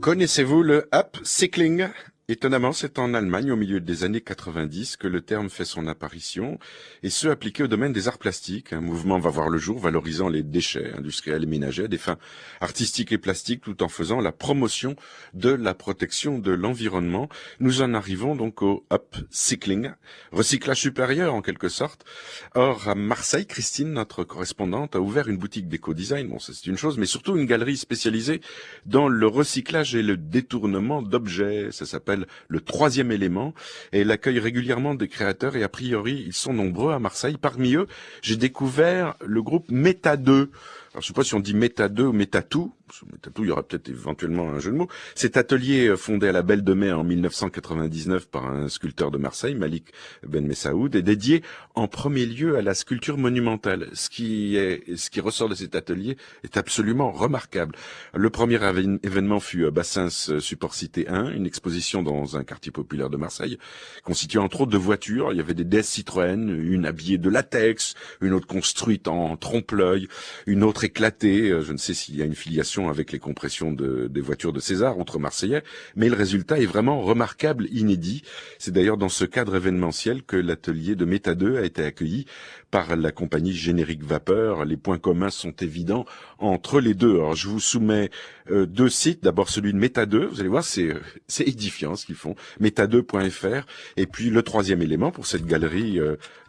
Connaissez-vous le upcycling? Étonnamment, c'est en Allemagne, au milieu des années 90, que le terme fait son apparition, et ce, appliqué au domaine des arts plastiques. Un mouvement va voir le jour, valorisant les déchets industriels et ménagers à des fins artistiques et plastiques, tout en faisant la promotion de la protection de l'environnement. Nous en arrivons donc au upcycling, recyclage supérieur en quelque sorte. Or, à Marseille, Christine, notre correspondante, a ouvert une boutique d'éco-design, bon, ça c'est une chose, mais surtout une galerie spécialisée dans le recyclage et le détournement d'objets. Ça s'appelle le troisième élément, et elle accueille régulièrement des créateurs, et a priori, ils sont nombreux à Marseille. Parmi eux, j'ai découvert le groupe Meta 2. Alors, je sais pas si on dit Meta 2 ou Metatou. Metatou, il y aura peut-être éventuellement un jeu de mots. Cet atelier, fondé à la Belle de Mai en 1999 par un sculpteur de Marseille, Malik Ben Messaoud, est dédié en premier lieu à la sculpture monumentale. Ce qui ressort de cet atelier est absolument remarquable. Le premier événement fut Bassins Support Cité 1, une exposition dans un quartier populaire de Marseille, constituée entre autres de voitures. Il y avait des DS Citroën, une habillée de latex, une autre construite en trompe-l'œil, une autre éclatée. Je ne sais s'il y a une filiation avec les compressions des voitures de César, entre Marseillais, mais le résultat est vraiment remarquable, inédit. C'est d'ailleurs dans ce cadre événementiel que l'atelier de Meta 2 a été accueilli par la compagnie Générique Vapeur. Les points communs sont évidents entre les deux. Alors, je vous soumets deux sites. D'abord celui de Meta 2, vous allez voir, c'est édifiant ce qu'ils font, meta2.fr, et puis le troisième élément pour cette galerie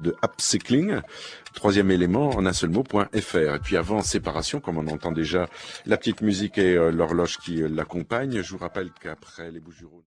de upcycling, troisième élément en un seul mot.fr. Et puis avant séparation, comme on entend déjà la petite musique et l'horloge qui l'accompagne, je vous rappelle qu'après les Bouches-du-Rhône